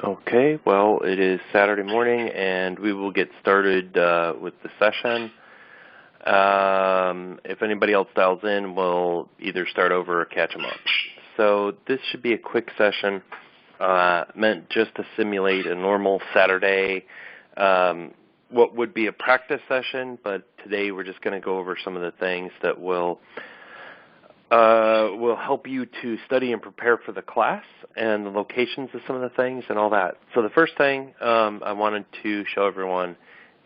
Okay, well, it is Saturday morning, and we will get started with the session. If anybody else dials in, we'll either start over or catch them up. So this should be a quick session meant just to simulate a normal Saturday, what would be a practice session, but today we're just going to go over some of the things that will help you to study and prepare for the class and the locations of some of the things and all that. So the first thing I wanted to show everyone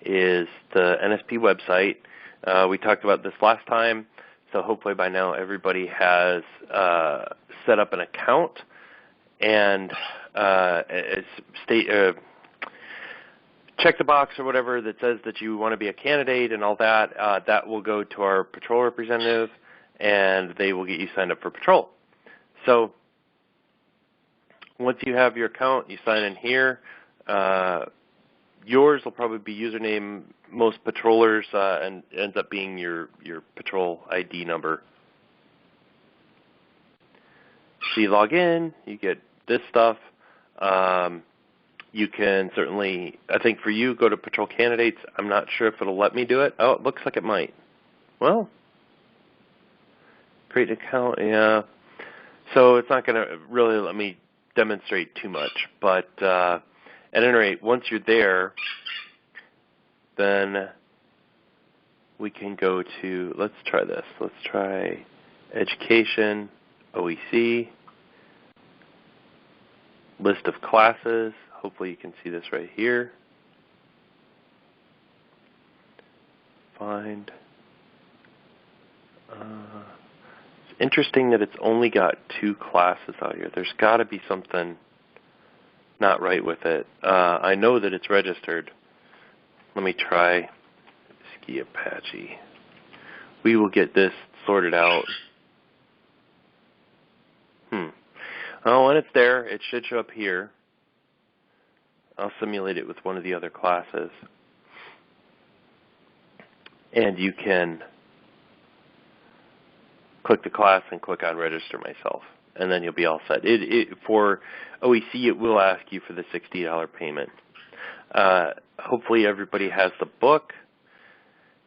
is the NSP website. We talked about this last time, so hopefully by now everybody has set up an account and check the box or whatever that says that you want to be a candidate and all that. That will go to our patrol representative, and they will get you signed up for patrol. So once you have your account, you sign in here. Yours will probably be username. Most patrollers and ends up being your patrol ID number. So you log in, you get this stuff. You can certainly, I think for you, go to patrol candidates. I'm not sure if it'll let me do it. Oh, it looks like it might. Well, create an account, yeah. So it's not going to really let me demonstrate too much. But at any rate, once you're there, then we can go to, let's try this. Let's try education, OEC, list of classes. Hopefully you can see this right here. Find. It's interesting that it's only got 2 classes out here. There's got to be something not right with it. I know that it's registered. Let me try Ski Apache. We will get this sorted out. Oh, when it's there, it should show up here. I'll simulate it with one of the other classes. And you can click the class and click on Register Myself, and then you'll be all set. For OEC, it will ask you for the $60 payment. Hopefully everybody has the book,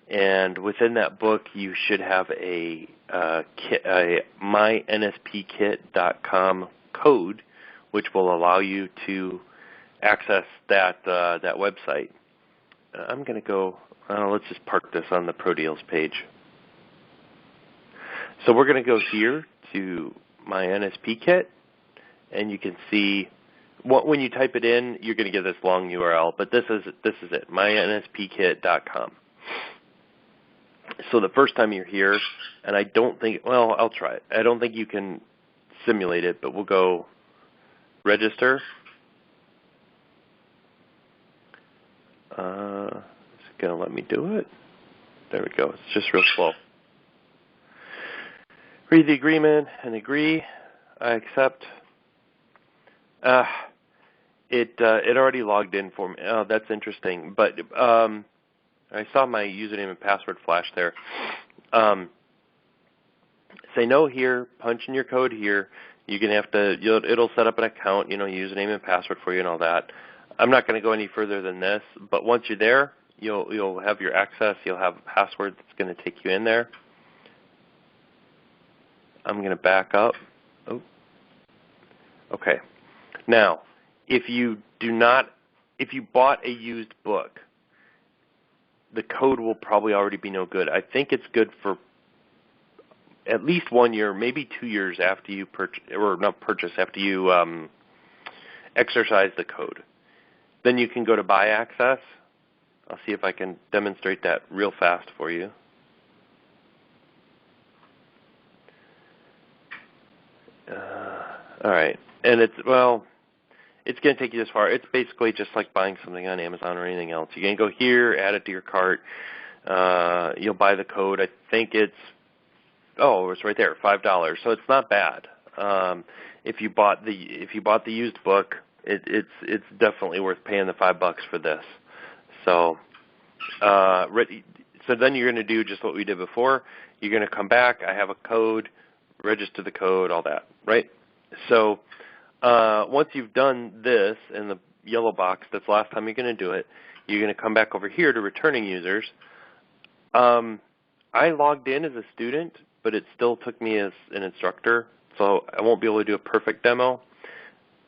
and within that book you should have a mynspkit.com code, which will allow you to access that website. I'm going to go, let's just park this on the Pro Deals page. So we're going to go here to My NSP Kit, and you can see when you type it in, you're going to get this long URL, but this is it, mynspkit.com. So the first time you're here, and I don't think, well, I'll try it. I don't think you can simulate it, but we'll go register. It's going to let me do it. There we go. It's just real slow. Read the agreement and agree. I accept. It already logged in for me. Oh, that's interesting. But I saw my username and password flash there. Say no here. Punch in your code here. You're gonna have to. It'll set up an account. Username and password for you and all that. I'm not going to go any further than this. But once you're there, you'll have your access. You'll have a password that's going to take you in there. I'm going to back up. Oh. Okay. Now, if you bought a used book, the code will probably already be no good. I think it's good for at least 1 year, maybe 2 years after you after you exercise the code. Then you can go to Buy Access. I'll see if I can demonstrate that real fast for you. All right, and it's going to take you this far. It's basically just like buying something on Amazon or anything else. You're going to go here, add it to your cart. You'll buy the code. I think it's right there, $5. So it's not bad. If you bought the used book, it's definitely worth paying the $5 for this. So then you're going to do just what we did before. You're going to come back. I have a code. Register the code, all that, right? So once you've done this in the yellow box, that's the last time you're going to do it. You're going to come back over here to returning users. I logged in as a student, but it still took me as an instructor, so I won't be able to do a perfect demo.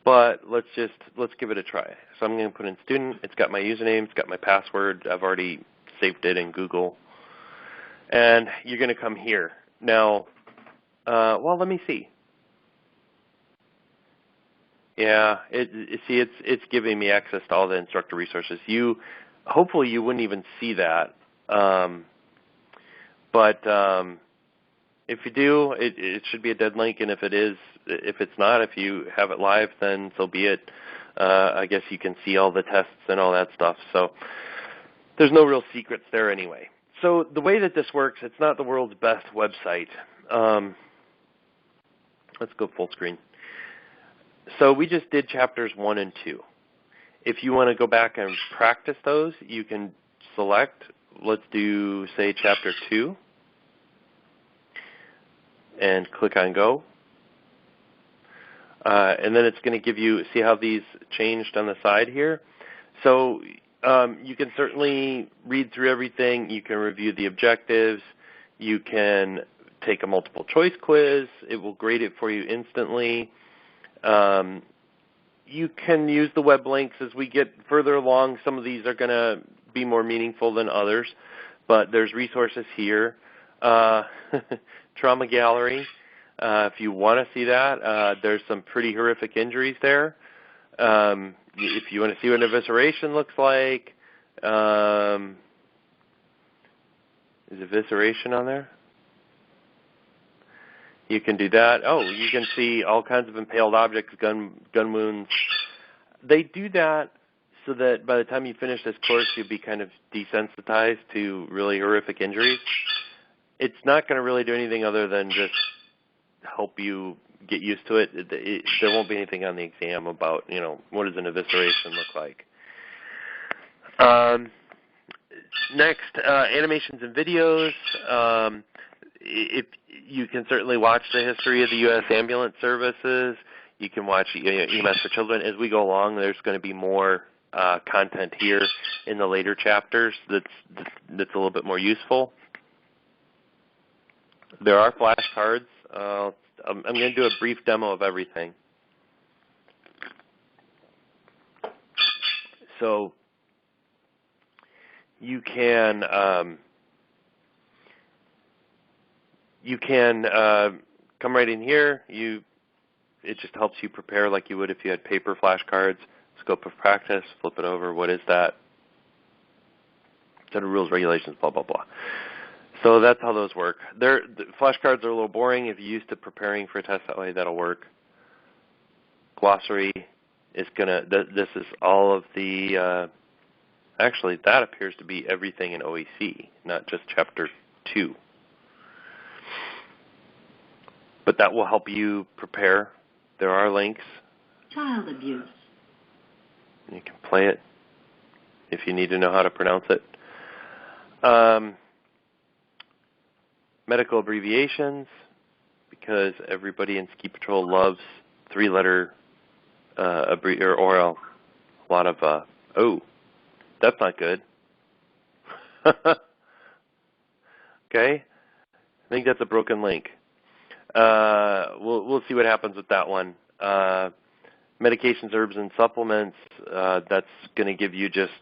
But let's give it a try. So I'm going to put in student. It's got my username. It's got my password. I've already saved it in Google. And you're going to come here. Now, well, let me see. Yeah, it's giving me access to all the instructor resources. Hopefully you wouldn't even see that. But if you do, it should be a dead link, and if it's not, if you have it live, then so be it. I guess you can see all the tests and all that stuff. So there's no real secrets there anyway. So the way that this works, it's not the world's best website. Let's go full screen. So we just did chapters 1 and 2. If you want to go back and practice those, you can select, let's do, say, chapter 2, and click on go. And then it's going to give you, see how these changed on the side here? So you can certainly read through everything. You can review the objectives. You can take a multiple choice quiz. It will grade it for you instantly. You can use the web links as we get further along. Some of these are going to be more meaningful than others, but there's resources here. Trauma gallery. If you want to see that, there's some pretty horrific injuries there. If you want to see what an evisceration looks like, is evisceration on there? You can do that. Oh, you can see all kinds of impaled objects, gun wounds. They do that so that by the time you finish this course, you'll be kind of desensitized to really horrific injuries. It's not going to really do anything other than just help you get used to it. There won't be anything on the exam about, what does an evisceration look like. Next, animations and videos. If you can certainly watch the history of the U.S. ambulance services. You can watch EMS for Children. As we go along, there's going to be more content here in the later chapters that's a little bit more useful. There are flashcards. I'm going to do a brief demo of everything. So you can come right in here. It just helps you prepare like you would if you had paper flashcards. Scope of practice, flip it over. What is that? Set of rules, regulations, blah, blah, blah. So that's how those work. The flashcards are a little boring. If you're used to preparing for a test that way, that'll work. Glossary is this is all of the, actually that appears to be everything in OEC, not just chapter 2. But that will help you prepare. There are links. Child abuse. You can play it if you need to know how to pronounce it. Medical abbreviations, because everybody in Ski Patrol loves 3-letter or a lot of, oh, that's not good. Okay, I think that's a broken link. We'll see what happens with that one. Medications, herbs, and supplements, that's going to give you just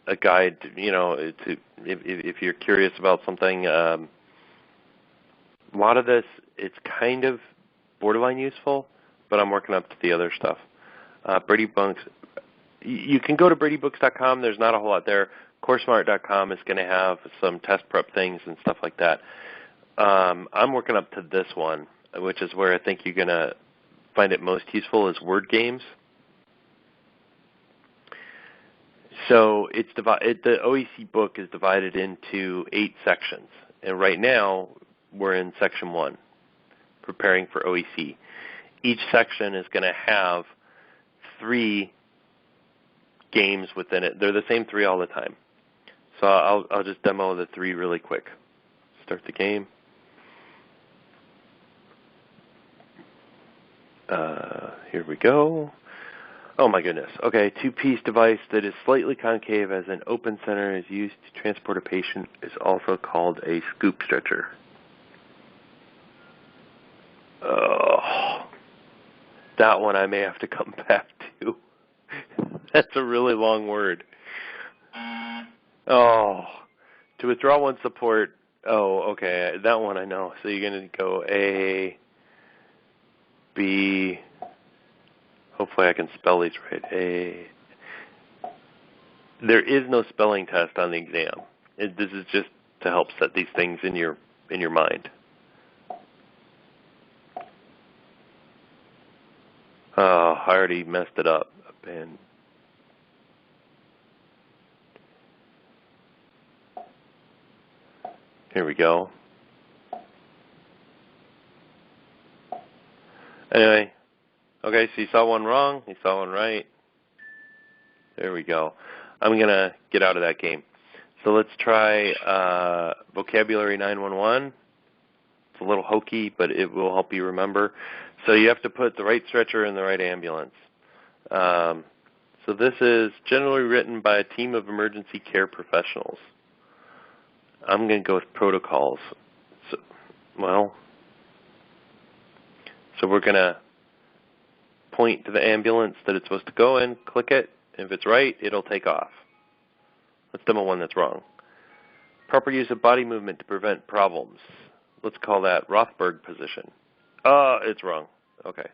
a guide, if you're curious about something. A lot of this, it's kind of borderline useful, but I'm working up to the other stuff. Brady Books, you can go to BradyBooks.com. There's not a whole lot there. CourseSmart.com is going to have some test prep things and stuff like that. I'm working up to this one, which is where I think you're going to find it most useful, is word games. So the OEC book is divided into 8 sections, and right now we're in section 1, preparing for OEC. Each section is going to have 3 games within it. They're the same 3 all the time. So I'll just demo the 3 really quick. Start the game. Here we go. Oh my goodness. Okay, two-piece device that is slightly concave as an open center is used to transport a patient is also called a scoop stretcher. Oh, that one I may have to come back to. That's a really long word. Oh, to withdraw one support. Oh, okay, that one I know. So you're going to go A, B. Hopefully I can spell these right. A. There is no spelling test on the exam. This is just to help set these things in your mind. Oh, I already messed it up. And here we go. Anyway, okay, so you saw one wrong, you saw one right. There we go. I'm going to get out of that game. So let's try Vocabulary 911. It's a little hokey, but it will help you remember. So you have to put the right stretcher in the right ambulance. So this is generally written by a team of emergency care professionals. I'm going to go with protocols. So we're going to point to the ambulance that it's supposed to go in, click it. If it's right, it'll take off. Let's demo one that's wrong. Proper use of body movement to prevent problems. Let's call that Rothberg position. It's wrong. Okay.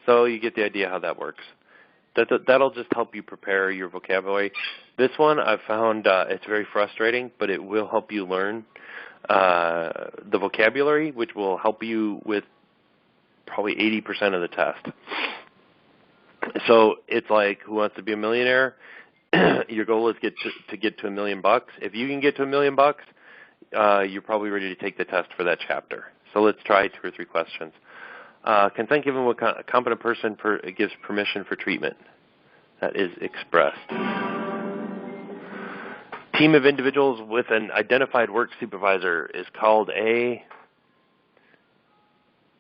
So you get the idea how that works. That'll just help you prepare your vocabulary. This one I've found it's very frustrating, but it will help you learn the vocabulary, which will help you with probably 80% of the test. So it's like Who Wants to Be a Millionaire? Your goal is to get to $1 million. If you can get to $1 million, you're probably ready to take the test for that chapter. So let's try 2 or 3 questions. Consent given when a competent person gives permission for treatment. That is expressed. Team of individuals with an identified work supervisor is called a,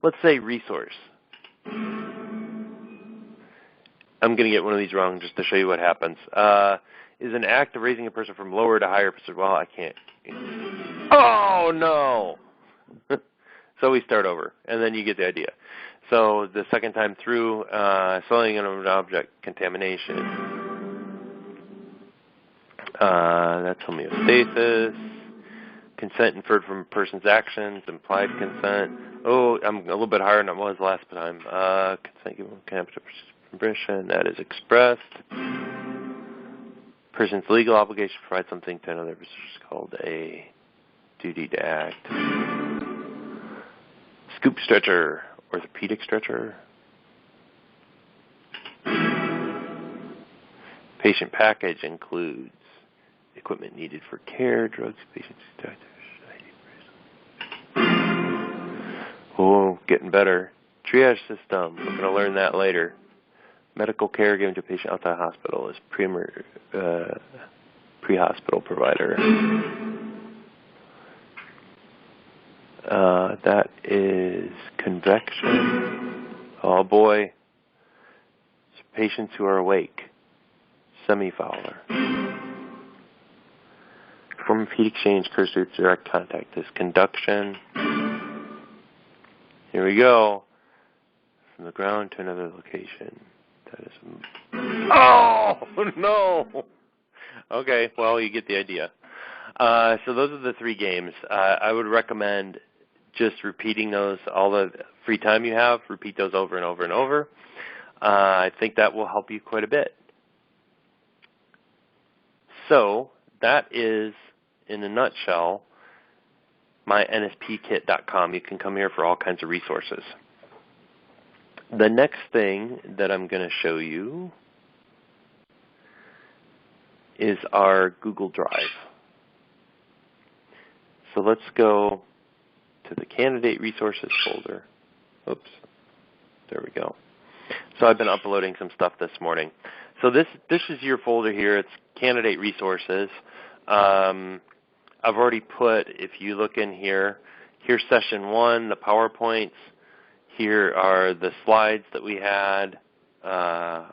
let's say, resource. I'm going to get one of these wrong just to show you what happens. Is an act of raising a person from lower to higher position. Well, I can't. Oh, no. So we start over, and then you get the idea. So the second time through, swelling of an object, contamination. That's homeostasis. Consent inferred from a person's actions, implied consent. Oh, I'm a little bit higher than I was last time. Consent given permission, that is expressed. Person's legal obligation to provide something to another person is called a duty to act. Scoop stretcher, orthopedic stretcher. Patient package includes equipment needed for care, drugs, patients, doctors. Oh, getting better. Triage system. We're going to learn that later. Medical care given to a patient outside hospital is pre-hospital provider. That is convection. Oh boy. Patients who are awake. Semi-Fowler. Form of heat exchange occurs through direct contact. Is conduction. Here we go. From the ground to another location. That is. Oh no. Okay. Well, you get the idea. So those are the 3 games. I would recommend just repeating those all the free time you have. Repeat those over and over and over. I think that will help you quite a bit. So that is, in a nutshell, my nspkit.com. You can come here for all kinds of resources. The next thing that I'm going to show you is our Google Drive. So let's go to the candidate resources folder. Oops, there we go. So I've been uploading some stuff this morning. So this is your folder here. It's candidate resources. I've already put, if you look in here, here's session 1, the PowerPoints. Here are the slides that we had. I'm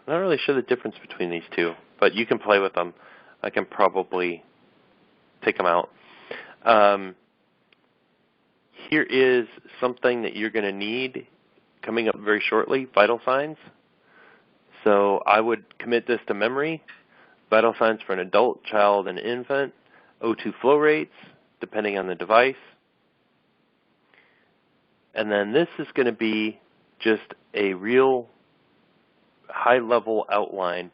not really sure the difference between these two, but you can play with them. I can probably take them out. Here is something that you're going to need coming up very shortly, vital signs. So I would commit this to memory. Vital signs for an adult, child, and infant. O2 flow rates, depending on the device. And then this is going to be just a real high-level outline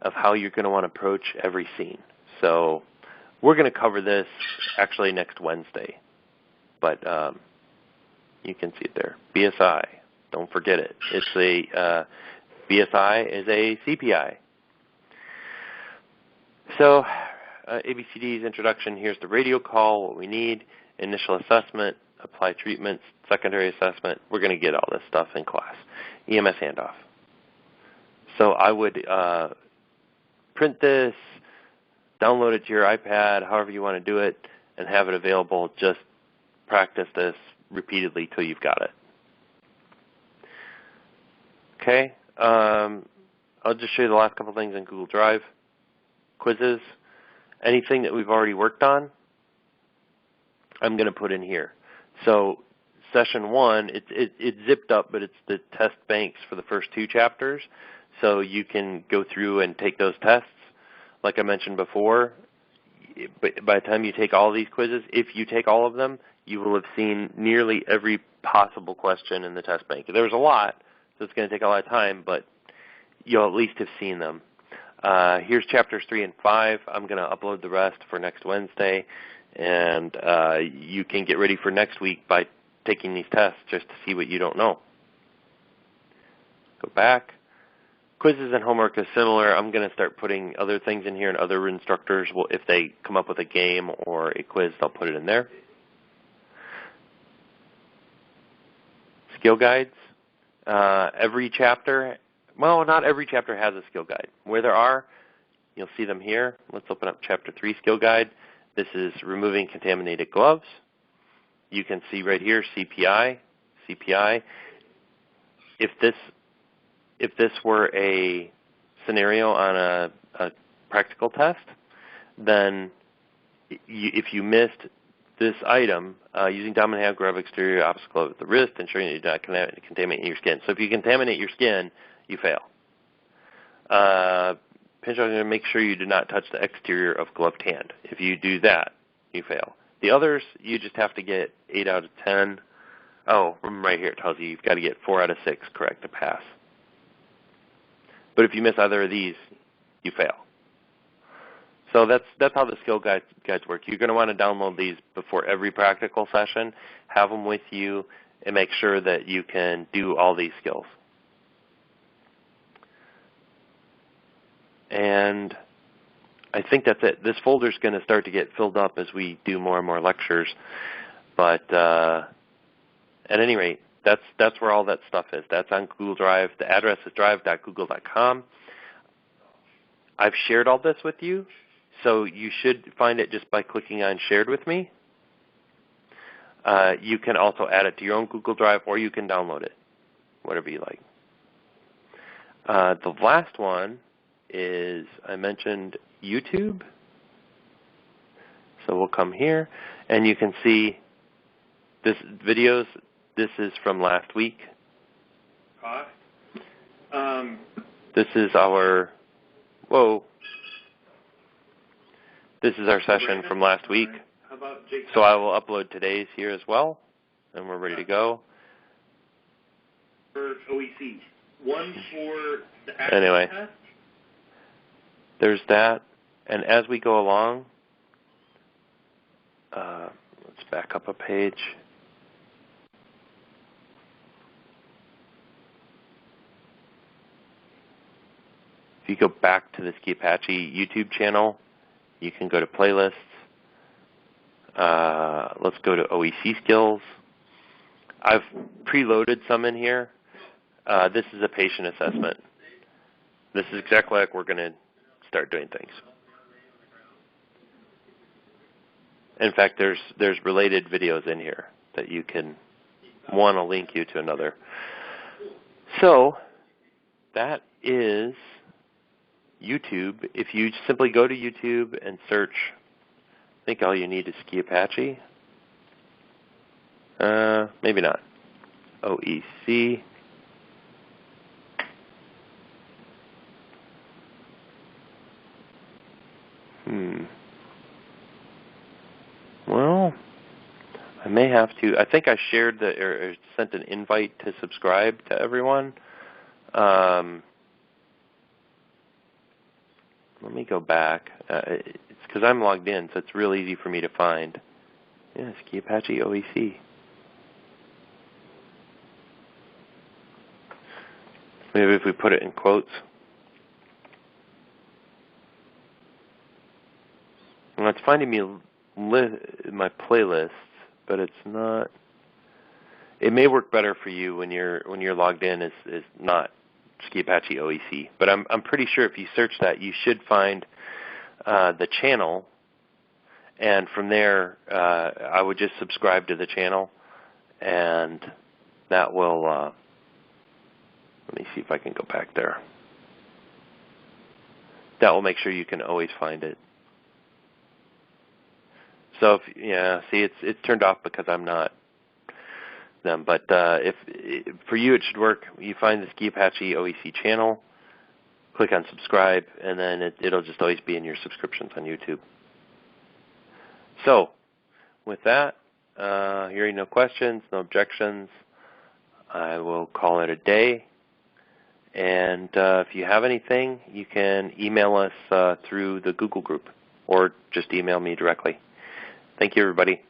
of how you're going to want to approach every scene. So we're going to cover this actually next Wednesday. But you can see it there. BSI, don't forget it. It's a BSI is a CPI. So ABCD's introduction, here's the radio call, what we need, initial assessment, apply treatments, secondary assessment. We're going to get all this stuff in class. EMS handoff. So I would print this, download it to your iPad, however you want to do it, and have it available. Just practice this repeatedly till you've got it. Okay. I'll just show you the last couple things in Google Drive. Quizzes. Anything that we've already worked on, I'm going to put in here. So session 1, it's zipped up, but it's the test banks for the first 2 chapters. So you can go through and take those tests. Like I mentioned before, by the time you take all of these quizzes, if you take all of them, you will have seen nearly every possible question in the test bank. There was a lot, so it's going to take a lot of time, but you'll at least have seen them. Here's chapters 3 and 5. I'm going to upload the rest for next Wednesday, and you can get ready for next week by taking these tests just to see what you don't know. Go back. Quizzes and homework is similar. I'm going to start putting other things in here, and other instructors will, if they come up with a game or a quiz, they'll put it in there. Skill guides. Every chapter, well, not every chapter has a skill guide. Where there are, you'll see them here. Let's open up Chapter 3 skill guide. This is removing contaminated gloves. You can see right here CPI. If this were a scenario on a practical test, then if you missed this item, using dominant hand, grab exterior obstacle at the wrist, ensuring that you do not contaminate your skin. So if you contaminate your skin, you fail. Pinch on, make sure you do not touch the exterior of gloved hand. If you do that, you fail. The others, you just have to get 8 out of 10. Oh, right here it tells you you've got to get 4 out of 6 correct to pass. But if you miss either of these, you fail. So that's how the skill guides work. You're going to want to download these before every practical session, have them with you, and make sure that you can do all these skills. And I think that's it. This folder is going to start to get filled up as we do more and more lectures. But at any rate, that's where all that stuff is. That's on Google Drive. The address is drive.google.com. I've shared all this with you, so you should find it just by clicking on Shared with Me. You can also add it to your own Google Drive, or you can download it, whatever you like. The last one is, I mentioned YouTube. So we'll come here, and you can see this videos. This is from last week. Cost? This is our, this is our session from last week. How about Jake? So I will upload today's here as well, and we're ready to go. For OEC. One for the actual Anyway, test? there's that. And as we go along, let's back up a page. If you go back to the Ski Apache YouTube channel, you can go to playlists. Let's go to OEC skills. I've preloaded some in here. This is a patient assessment. This is exactly like we're going to start doing things. In fact, there's related videos in here that you can one will link you to another. So that is YouTube. If you simply go to YouTube and search, I think all you need is Ski Apache. Maybe not. OEC. Well, I may have to. I think I shared or sent an invite to subscribe to everyone. Let me go back. It's because I'm logged in, so it's real easy for me to find. Yeah, Ski Apache OEC. Maybe if we put it in quotes. Well, it's finding me my playlists, but it's not. It may work better for you when you're logged in is not Ski Apache OEC. But I'm pretty sure if you search that, you should find the channel, and from there I would just subscribe to the channel, and that will. Let me see if I can go back there. That will make sure you can always find it. So see, it's turned off because I'm not them. But if for you it should work. You find the Ski Apache OEC channel, click on subscribe, and then it'll just always be in your subscriptions on YouTube. So with that, hearing no questions, no objections, I will call it a day. And if you have anything, you can email us through the Google group or just email me directly. Thank you, everybody.